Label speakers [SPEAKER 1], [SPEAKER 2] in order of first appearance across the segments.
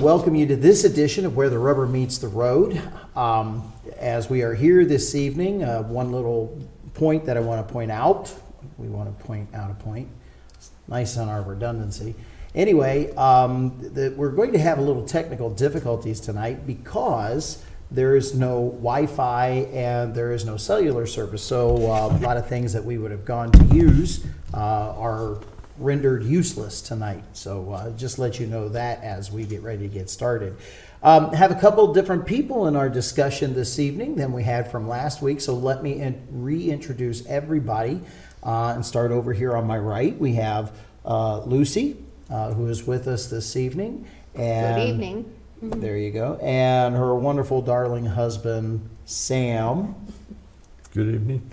[SPEAKER 1] Welcome you to this edition of Where the Rubber Meets the Road. As we are here this evening, one little point that I want to point out. We want to point out a point. It's nice on our redundancy. Anyway, we're going to have a little technical difficulties tonight because there is no Wi-Fi and there is no cellular service. So a lot of things that we would have gone to use are rendered useless tonight. So just let you know that as we get ready to get started. Have a couple different people in our discussion this evening than we had from last week. So let me reintroduce everybody and start over here on my right. We have Lucy, who is with us this evening. And
[SPEAKER 2] good evening.
[SPEAKER 1] There you go. And her wonderful, darling husband, Sam.
[SPEAKER 3] Good evening.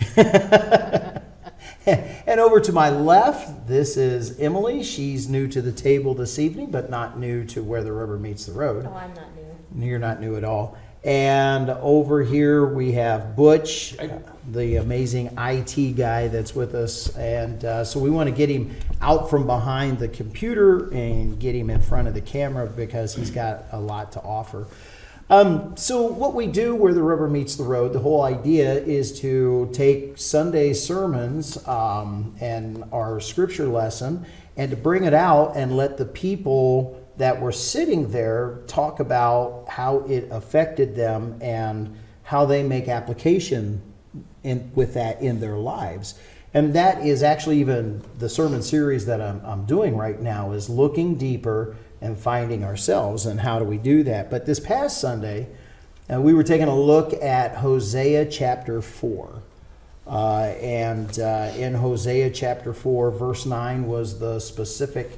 [SPEAKER 1] And over to my left, this is Emily. She's new to the table this evening, but not new to Where the Rubber Meets the Road.
[SPEAKER 2] Oh, I'm not new.
[SPEAKER 1] You're not new at all. And over here we have Butch, the amazing IT guy that's with us. And so we want to get him out from behind the computer and get him in front of the camera because he's got a lot to offer. So what we do Where the Rubber Meets the Road, the whole idea is to take Sunday sermons and our scripture lesson and to bring it out and let the people that were sitting there talk about how it affected them and how they make application with that in their lives. And that is actually even the sermon series that I'm doing right now, is looking deeper and finding ourselves, and how do we do that. But this past Sunday, we were taking a look at Hosea chapter 4. And in Hosea chapter 4, verse 9 was the specific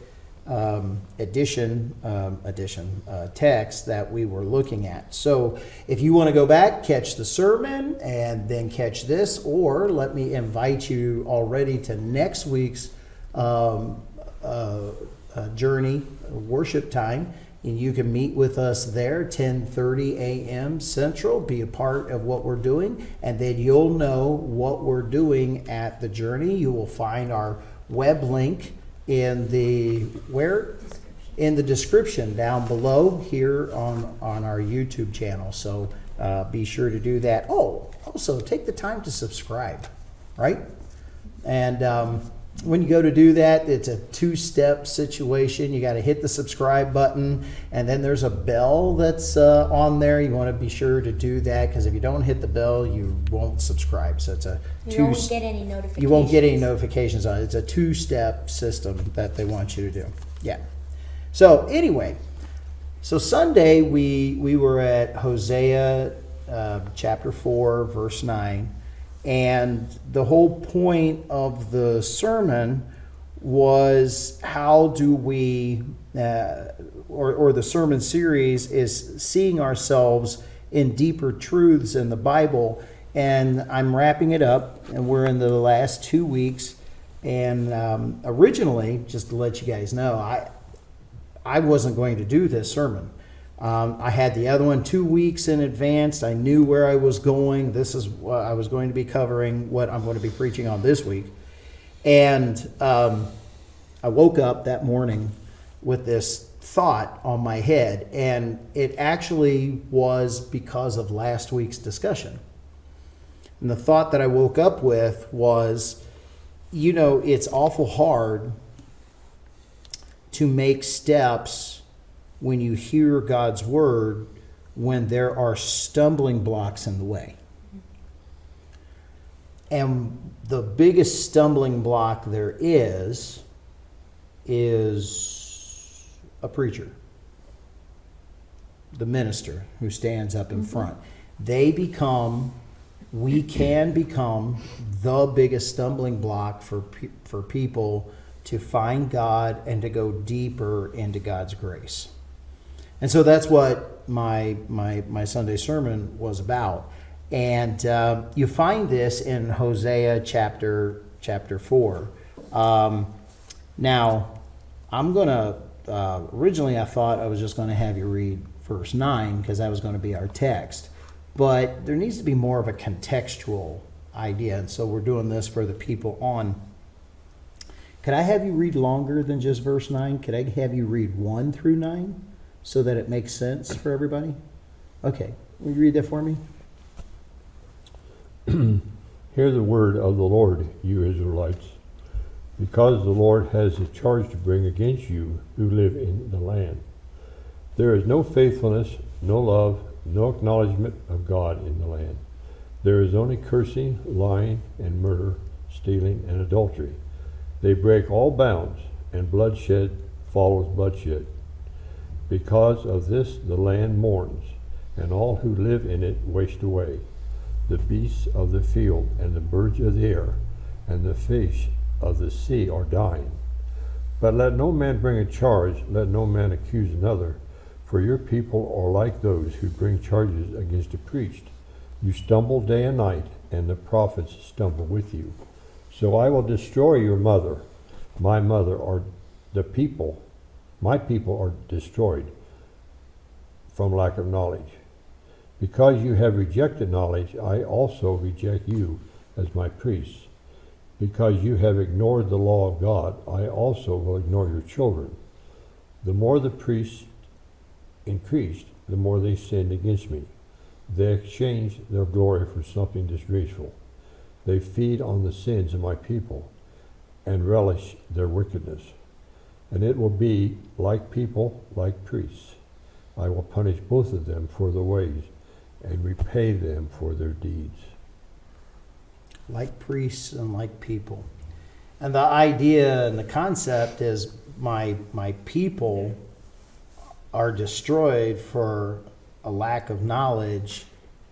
[SPEAKER 1] text that we were looking at. So if you want to go back, catch the sermon and then catch this, or let me invite you already to next week's journey worship time, and you can meet with us there 10:30 a.m. Central, be a part of what we're doing, and then you'll know what we're doing at the journey. You will find our web link in the description down below here on our YouTube channel. So be sure to do that. Oh, also take the time to subscribe, right? And when you go to do that, it's a two-step situation. You got to hit the subscribe button, and then there's a bell that's on there. You want to be sure to do that, because if you don't hit the bell, you won't subscribe. So it's
[SPEAKER 2] you won't get any notifications.
[SPEAKER 1] You won't get any notifications on it. It's a two-step system that they want you to do. Yeah. So anyway, so Sunday we were at Hosea chapter 4, verse 9. And the whole point of the sermon was how do we, or the sermon series is seeing ourselves in deeper truths in the Bible. And I'm wrapping it up, and we're in the last 2 weeks. And originally, just to let you guys know, I wasn't going to do this sermon. I had the other one 2 weeks in advance. I knew where I was going. This is what I was going to be covering, what I'm going to be preaching on this week. And I woke up that morning with this thought on my head, and it actually was because of last week's discussion. And the thought that I woke up with was, it's awful hard to make steps when you hear God's word, when there are stumbling blocks in the way. And the biggest stumbling block there is a preacher, the minister who stands up in front. We can become the biggest stumbling block for people to find God and to go deeper into God's grace. And so that's what my Sunday sermon was about. And you find this in Hosea chapter 4. Now, I'm going to, originally I thought I was just going to have you read verse 9 because that was going to be our text. But there needs to be more of a contextual idea. And so we're doing this for the people on. Could I have you read longer than just verse 9? Could I have you read 1 through 9 so that it makes sense for everybody? Okay. Will you read that for me?
[SPEAKER 3] Hear the word of the Lord, you Israelites, because the Lord has a charge to bring against you who live in the land. There is no faithfulness, no love, no acknowledgement of God in the land. There is only cursing, lying, and murder, stealing, and adultery. They break all bounds, and bloodshed follows bloodshed. Because of this the land mourns, and all who live in it waste away. The beasts of the field and the birds of the air and the fish of the sea are dying. But let no man bring a charge, let no man accuse another, for your people are like those who bring charges against a priest. You stumble day and night, and the prophets stumble with you. So I will destroy your mother. My mother are the people, my people are destroyed from lack of knowledge. Because you have rejected knowledge, I also reject you as my priests. Because you have ignored the law of God, I also will ignore your children. The more the priests increased, the more they sinned against me. They exchanged their glory for something disgraceful. They feed on the sins of my people and relish their wickedness. And it will be like people, like priests. I will punish both of them for their ways and repay them for their deeds.
[SPEAKER 1] Like priests and like people. And the idea and the concept is my people are destroyed for a lack of knowledge.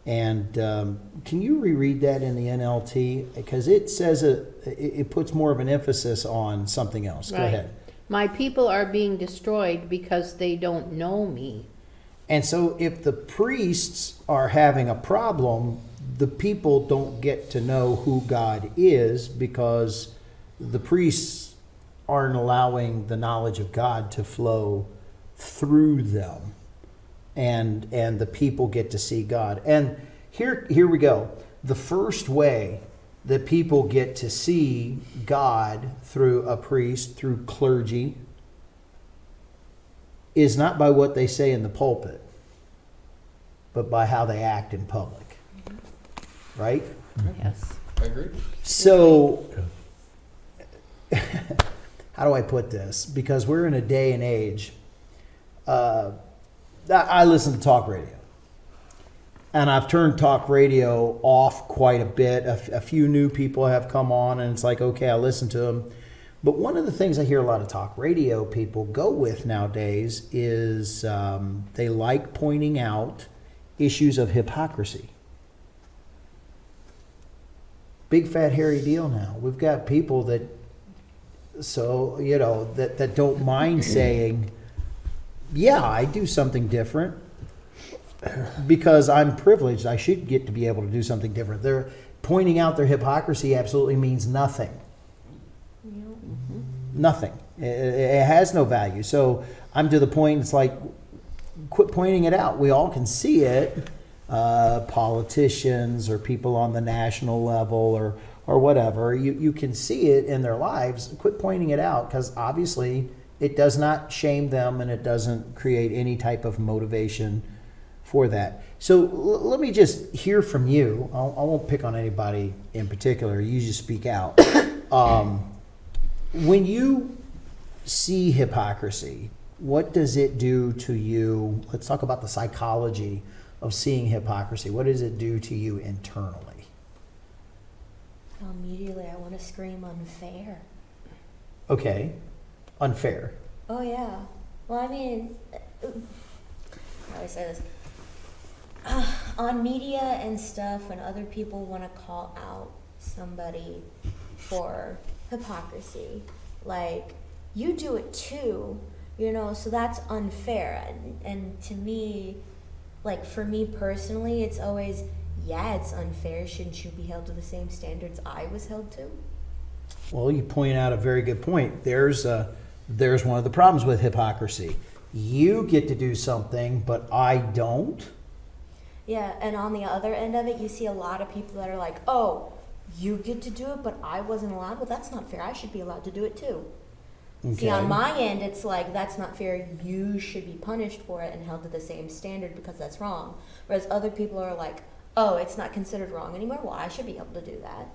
[SPEAKER 1] And can you reread that in the NLT? Because it says it puts more of an emphasis on something else. Go
[SPEAKER 4] Right.
[SPEAKER 1] ahead.
[SPEAKER 4] My people are being destroyed because they don't know me.
[SPEAKER 1] And so if the priests are having a problem, the people don't get to know who God is because the priests aren't allowing the knowledge of God to flow through them. And the people get to see God. And here we go. The first way that people get to see God through a priest, through clergy, is not by what they say in the pulpit, but by how they act in public. Right?
[SPEAKER 4] Yes.
[SPEAKER 5] I agree.
[SPEAKER 1] So, how do I put this? Because we're in a day and age. I listen to talk radio. And I've turned talk radio off quite a bit. A few new people have come on, and it's like, okay, I listen to them. But one of the things I hear a lot of talk radio people go with nowadays is they like pointing out issues of hypocrisy. Big fat hairy deal now. We've got people that don't mind saying, yeah, I do something different because I'm privileged. I should get to be able to do something different. They're pointing out their hypocrisy absolutely means nothing. Nothing. It has no value. So I'm to the point, it's like, quit pointing it out. We all can see it. Politicians or people on the national level or whatever, you can see it in their lives. Quit pointing it out because obviously it does not shame them and it doesn't create any type of motivation for that. So let me just hear from you. I won't pick on anybody in particular. You just speak out. When you see hypocrisy, what does it do to you? Let's talk about the psychology of seeing hypocrisy. What does it do to you internally?
[SPEAKER 2] Immediately, I want to scream unfair.
[SPEAKER 1] Okay. Unfair.
[SPEAKER 2] Oh, yeah. Well, I mean, how do I say this? On media and stuff, when other people want to call out somebody for hypocrisy, like, you do it too, so that's unfair. And to me, like, for me personally, it's always, yeah, it's unfair. Shouldn't you be held to the same standards I was held to?
[SPEAKER 1] Well, you point out a very good point. There's one of the problems with hypocrisy. You get to do something, but I don't.
[SPEAKER 2] Yeah, and on the other end of it, you see a lot of people that are like, oh, you get to do it, but I wasn't allowed. Well, that's not fair. I should be allowed to do it too. See, on my end, it's like, that's not fair. You should be punished for it and held to the same standard because that's wrong. Whereas other people are like, oh, it's not considered wrong anymore. Well, I should be able to do that.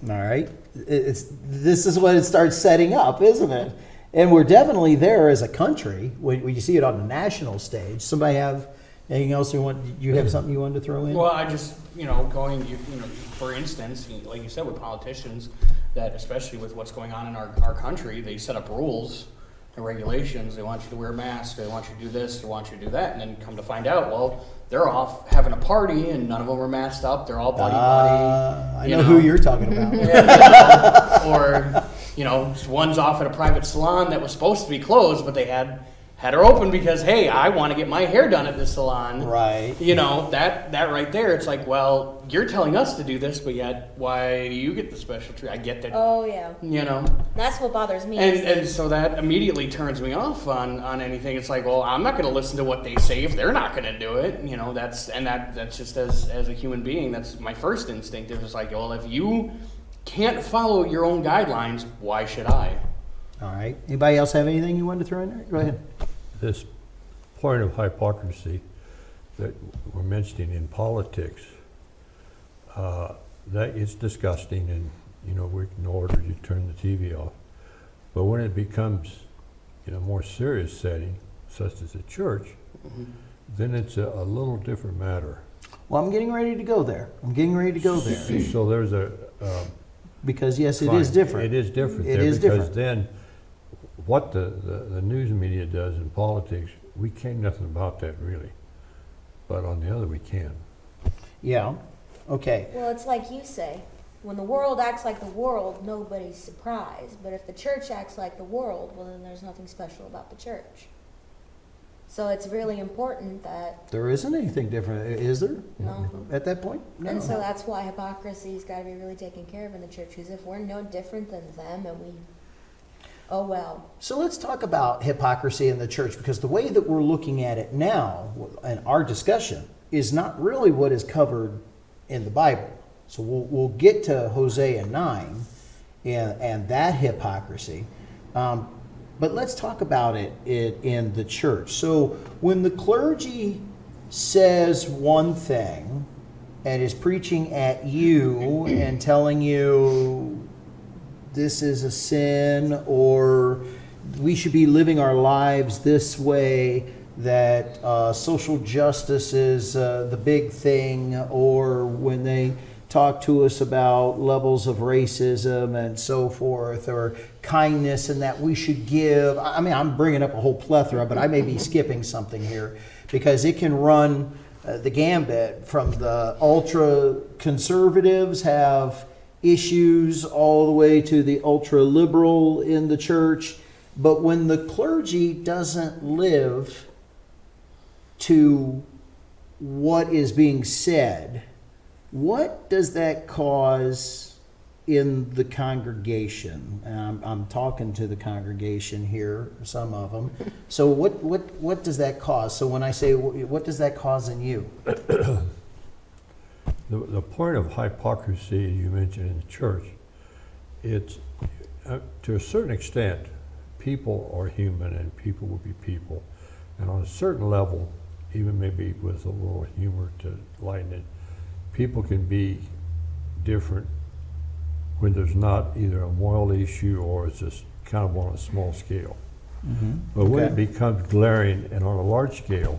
[SPEAKER 1] All right. This is what it starts setting up, isn't it? And we're definitely there as a country when you see it on the national stage. Somebody have anything else you have something you wanted to throw in?
[SPEAKER 5] Well, I just, for instance, like you said, with politicians, that especially with what's going on in our country, they set up rules and regulations. They want you to wear a mask, they want you to do this, they want you to do that, and then come to find out, well, they're off having a party and none of them are masked up. They're all buddy-buddy.
[SPEAKER 1] I know who you're talking about.
[SPEAKER 5] Or, one's off at a private salon that was supposed to be closed, but they had her open because, hey, I want to get my hair done at this salon.
[SPEAKER 1] Right.
[SPEAKER 5] That right there, it's like, well, you're telling us to do this, but yet why do you get the special treatment? I get that.
[SPEAKER 2] Oh, yeah. That's what bothers me.
[SPEAKER 5] And so that immediately turns me off on anything. It's like, well, I'm not going to listen to what they say if they're not going to do it. That's just as a human being, that's my first instinct. It's just like, well, if you can't follow your own guidelines, why should I?
[SPEAKER 1] All right. Anybody else have anything you wanted to throw in there? Go ahead.
[SPEAKER 3] This point of hypocrisy that we're mentioning in politics, that is disgusting, and we can order you to turn the TV off. But when it becomes in a more serious setting, such as a church, then it's a little different matter.
[SPEAKER 1] Well, I'm getting ready to go there.
[SPEAKER 3] So there's
[SPEAKER 1] Because yes, it
[SPEAKER 3] fine.
[SPEAKER 1] is different.
[SPEAKER 3] It is different.
[SPEAKER 1] It
[SPEAKER 3] there
[SPEAKER 1] is
[SPEAKER 3] because
[SPEAKER 1] different.
[SPEAKER 3] then what the news media does in politics, we care nothing about that really. But on the other, we can.
[SPEAKER 1] Yeah. Okay.
[SPEAKER 2] Well, it's like you say, when the world acts like the world, nobody's surprised. But if the church acts like the world, well, then there's nothing special about the church. So it's really important that...
[SPEAKER 1] There isn't anything different, is there?
[SPEAKER 2] No.
[SPEAKER 1] At that point? No.
[SPEAKER 2] And so that's why hypocrisy's got to be really taken care of in the church. Because if we're no different than them and we... Oh, well.
[SPEAKER 1] So let's talk about hypocrisy in the church, because the way that we're looking at it now, and our discussion, is not really what is covered in the Bible. So we'll get to Hosea 9 and that hypocrisy. But let's talk about it in the church. So when the clergy says one thing and is preaching at you and telling you this is a sin, or we should be living our lives this way, that social justice is the big thing, or when they talk to us about levels of racism and so forth, or kindness and that we should give. I mean, I'm bringing up a whole plethora, but I may be skipping something here because it can run the gambit from the ultra conservatives have issues all the way to the ultra liberal in the church. But when the clergy doesn't live to what is being said, what does that cause in the congregation? And I'm talking to the congregation here, some of them. So what does that cause? So when I say, what does that cause in you?
[SPEAKER 3] The point of hypocrisy, as you mentioned in the church, it's to a certain extent, people are human and people will be people. And on a certain level, even maybe with a little humor to lighten it, people can be different when there's not either a moral issue or it's just kind of on a small scale.
[SPEAKER 1] Mm-hmm.
[SPEAKER 3] But when it
[SPEAKER 1] Okay.
[SPEAKER 3] becomes glaring and on a large scale,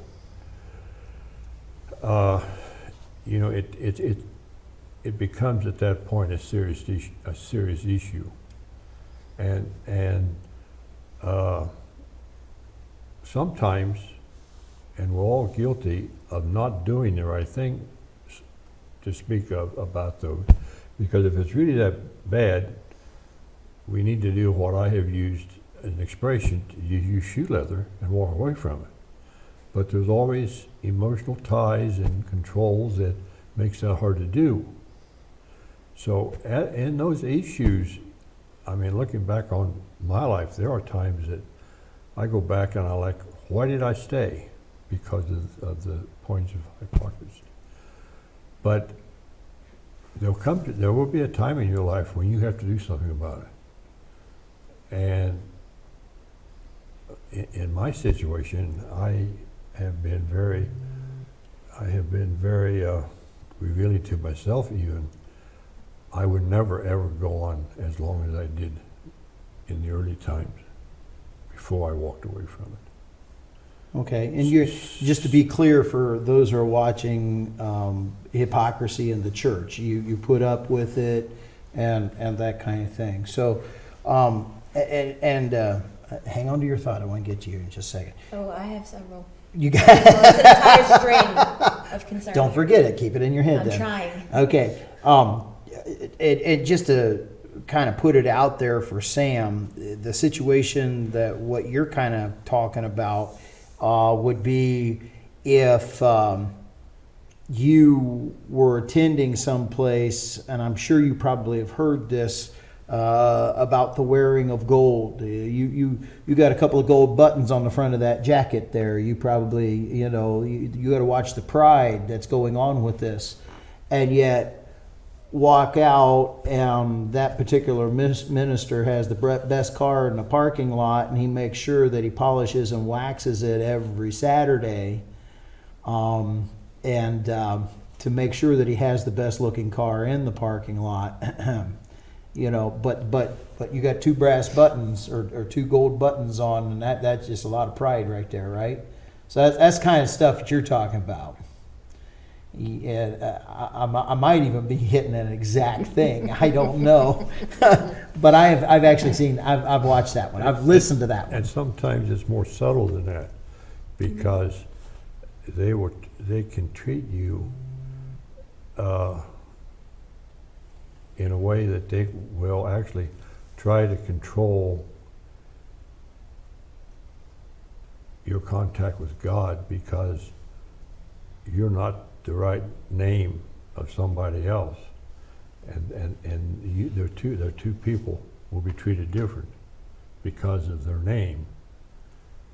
[SPEAKER 3] it becomes at that point a serious issue, and sometimes, and we're all guilty of not doing the right thing to speak of about those, because if it's really that bad, we need to do what I have used as an expression, to use shoe leather and walk away from it. But there's always emotional ties and controls that makes that hard to do. So in those issues, I mean, looking back on my life, there are times that I go back and I like, why did I stay? Because of the points of hypocrisy. But there will be a time in your life when you have to do something about it. And in my situation, I have been very revealing to myself even. I would never ever go on as long as I did in the early times before I walked away from it.
[SPEAKER 1] Okay, and you're, just to be clear for those who are watching, hypocrisy in the church, you put up with it and that kind of thing. So, hang on to your thought. I want to get to you in just a second.
[SPEAKER 2] Oh, I have several.
[SPEAKER 1] You got.
[SPEAKER 2] Well, it's an entire string of concern.
[SPEAKER 1] Don't forget it. Keep it in your head.
[SPEAKER 2] I'm
[SPEAKER 1] then.
[SPEAKER 2] trying.
[SPEAKER 1] Okay. It just to kind of put it out there for Sam, the situation that what you're kind of talking about would be if you were attending someplace, and I'm sure you probably have heard this about the wearing of gold. You got a couple of gold buttons on the front of that jacket there. You probably, you got to watch the pride that's going on with this, and yet walk out and that particular minister has the best car in the parking lot, and he makes sure that he polishes and waxes it every Saturday, and to make sure that he has the best looking car in the parking lot. But you got two brass buttons or two gold buttons on, and that's just a lot of pride right there, right? So that's kind of stuff that you're talking about. Yeah, I might even be hitting an exact thing. I don't know, but I've actually seen. I've watched that one. I've listened to that one.
[SPEAKER 3] And sometimes it's more subtle than that, because they can treat you in a way that they will actually try to control your contact with God, because you're not the right name of somebody else, and their two people will be treated different because of their name.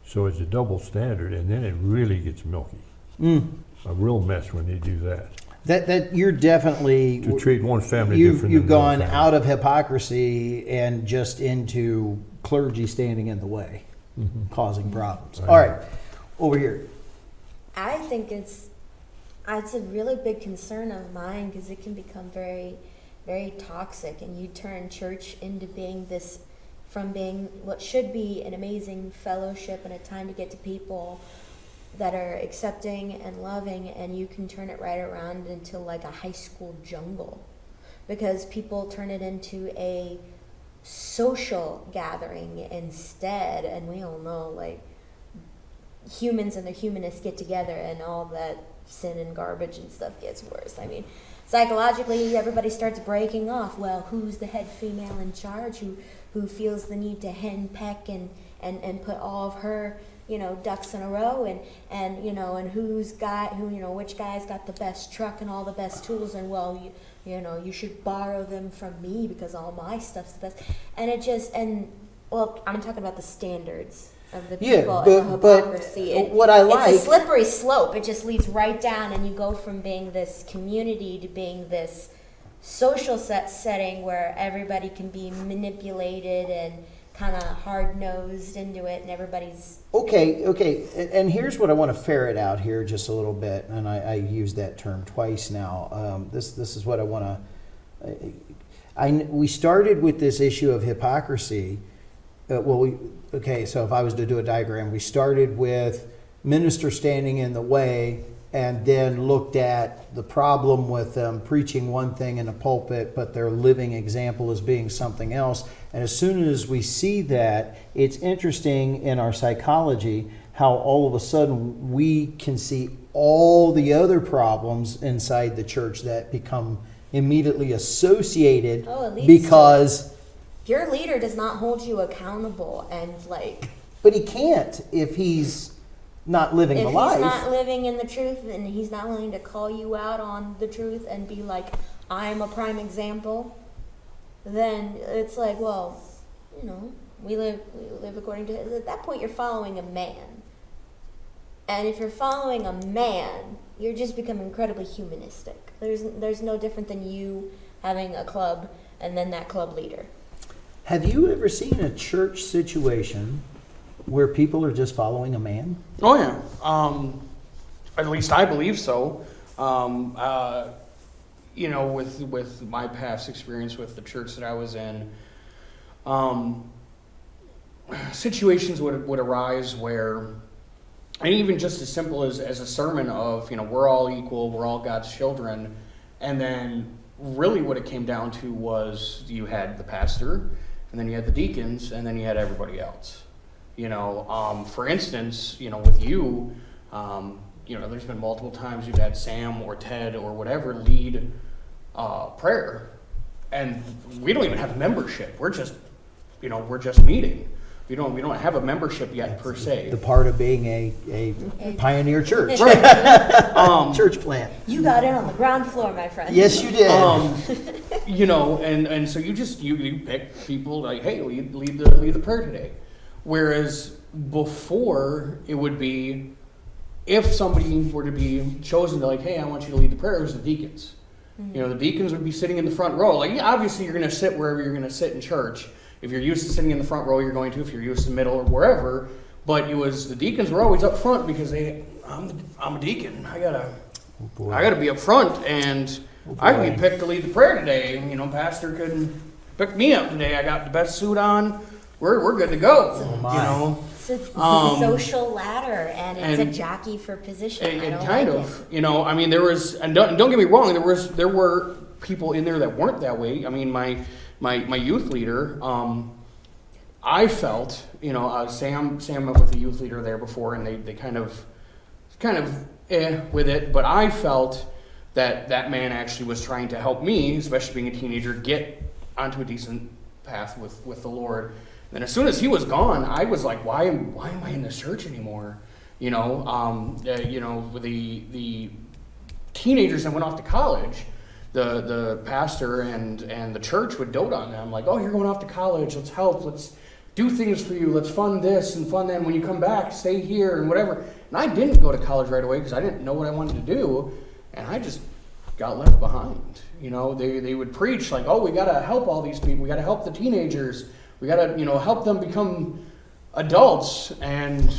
[SPEAKER 3] So it's a double standard, and then it really gets milky. A real mess when they do that.
[SPEAKER 1] That you're definitely
[SPEAKER 3] To treat one family
[SPEAKER 1] you've
[SPEAKER 3] different.
[SPEAKER 1] you've
[SPEAKER 3] than another
[SPEAKER 1] gone
[SPEAKER 3] family.
[SPEAKER 1] out of hypocrisy and just into clergy standing in the way, causing problems.
[SPEAKER 3] Right.
[SPEAKER 1] All right, over here.
[SPEAKER 2] I think it's a really big concern of mine, because it can become very, very toxic, and you turn church into being this, from being what should be an amazing fellowship and a time to get to people that are accepting and loving, and you can turn it right around into like a high school jungle, because people turn it into a social gathering instead. And we all know, like, humans and the humanists get together and all that sin and garbage and stuff gets worse. I mean, psychologically, everybody starts breaking off. Well, who's the head female in charge, who feels the need to henpeck and put all of her, ducks in a row, and which guy's got the best truck and all the best tools, and you should borrow them from me because all my stuff's the best. And I'm talking about the standards of the people and the hypocrisy.
[SPEAKER 1] What I like,
[SPEAKER 2] it's a slippery slope. It just leads right down, and you go from being this community to being this social setting where everybody can be manipulated and kind of hard-nosed into it, and everybody's...
[SPEAKER 1] Okay, and here's what I want to ferret out here just a little bit, and I used that term twice now. This is what I want to... We started with this issue of hypocrisy. So if I was to do a diagram, we started with minister standing in the way, and then looked at the problem with them preaching one thing in a pulpit, but their living example is being something else. And as soon as we see that, it's interesting in our psychology how all of a sudden we can see all the other problems inside the church that become immediately associated because...
[SPEAKER 2] Your leader does not hold you accountable, and
[SPEAKER 1] But he can't if he's not living the life.
[SPEAKER 2] If he's not living in the truth, and he's not willing to call you out on the truth and be like, I'm a prime example. then it's like, well, we live according to, at that point you're following a man. And if you're following a man, you're just becoming incredibly humanistic. There's no different than you having a club and then that club leader.
[SPEAKER 1] Have you ever seen a church situation where people are just following a man?
[SPEAKER 5] Oh yeah. At least I believe so. With my past experience with the church that I was in, situations would arise where, and even just as simple as a sermon of, we're all equal, we're all God's children, and then really what it came down to was you had the pastor, and then you had the deacons, and then you had everybody else. For instance, with you, there's been multiple times you've had Sam or Ted or whatever lead prayer, and we don't even have membership. We're just meeting. We don't have a membership yet per se.
[SPEAKER 1] The part of being a pioneer church.
[SPEAKER 5] Right.
[SPEAKER 1] Church plant.
[SPEAKER 2] You got in on the ground floor, my friend.
[SPEAKER 1] Yes, you did.
[SPEAKER 5] And so you pick people like, hey, lead the prayer today. Whereas before it would be, if somebody were to be chosen to like, hey, I want you to lead the prayer, it was the deacons. The deacons would be sitting in the front row. Like, obviously you're going to sit wherever you're going to sit in church. If you're used to sitting in the front row, you're going to. If you're used to middle or wherever, but the deacons were always up front because I'm a deacon. I gotta be up front, and I can be picked to lead the prayer today. Pastor couldn't pick me up today. I got the best suit on. We're good to go.
[SPEAKER 2] It's a social ladder, and it's a jockey for position.
[SPEAKER 5] And kind of, there was, and don't get me wrong, there were people in there that weren't that way. I mean, my youth leader, I felt, Sam met with the youth leader there before, and they kind of with it, but I felt that man actually was trying to help me, especially being a teenager, get onto a decent path with the Lord. And as soon as he was gone, I was like, why am I in this church anymore? With the teenagers that went off to college, the pastor and the church would dote on them, like, oh, you're going off to college, let's help, let's do things for you, let's fund this and fund that, when you come back, stay here and whatever. And I didn't go to college right away because I didn't know what I wanted to do, and I just got left behind. They would preach like, oh, we got to help all these people, we got to help the teenagers, we got to, help them become adults, and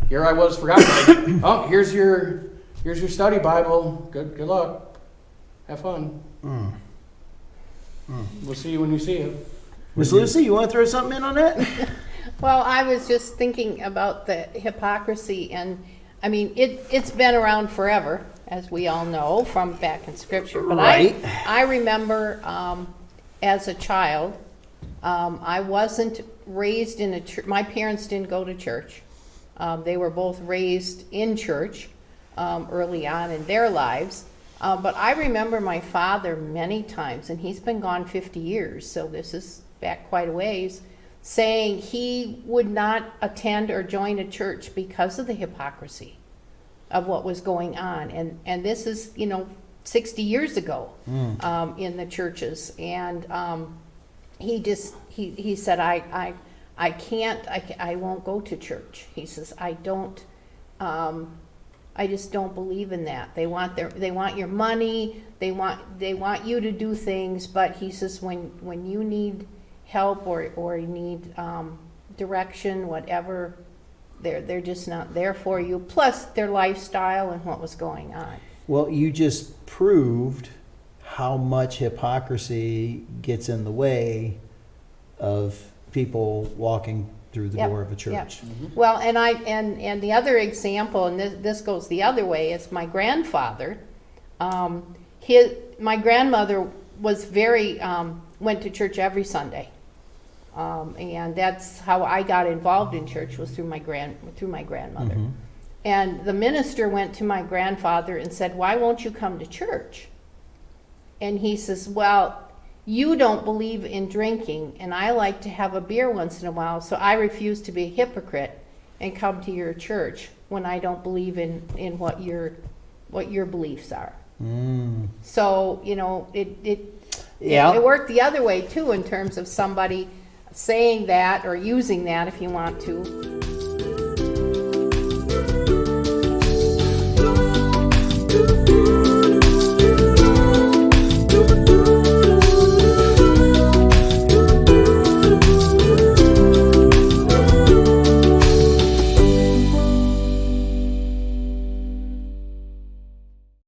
[SPEAKER 5] here I was, forgotten, like, oh, here's your study Bible, good luck. Have fun. We'll see you when we see you.
[SPEAKER 1] Miss Lucy, you want to throw something in on that?
[SPEAKER 4] Well, I was just thinking about the hypocrisy, and I mean, it's been around forever, as we all know from back in Scripture. But
[SPEAKER 1] right.
[SPEAKER 4] I remember as a child, I wasn't raised in a church. My parents didn't go to church. They were both raised in church early on in their lives. But I remember my father many times, and he's been gone 50 years, so this is back quite a ways, saying he would not attend or join a church because of the hypocrisy of what was going on. And this is, 60 years ago in the churches. And he said, I won't go to church. He says, I just don't believe in that. They want your money. They want you to do things. But he says, when you need help or you need direction, whatever, they're just not there for you. Plus their lifestyle and what was going on.
[SPEAKER 1] Well, you just proved how much hypocrisy gets in the way of people walking through the door of a church.
[SPEAKER 4] Yep. Mm-hmm. Well, and the other example, and this goes the other way, is my grandfather. My grandmother was went to church every Sunday, and that's how I got involved in church, was through my grandmother. Mm-hmm. And the minister went to my grandfather and said, "Why won't you come to church?" And he says, "Well, you don't believe in drinking, and I like to have a beer once in a while, so I refuse to be a hypocrite and come to your church when I don't believe in what your beliefs are." So,
[SPEAKER 1] Yeah.
[SPEAKER 4] It worked the other way too, in terms of somebody saying that or using that, if you want to,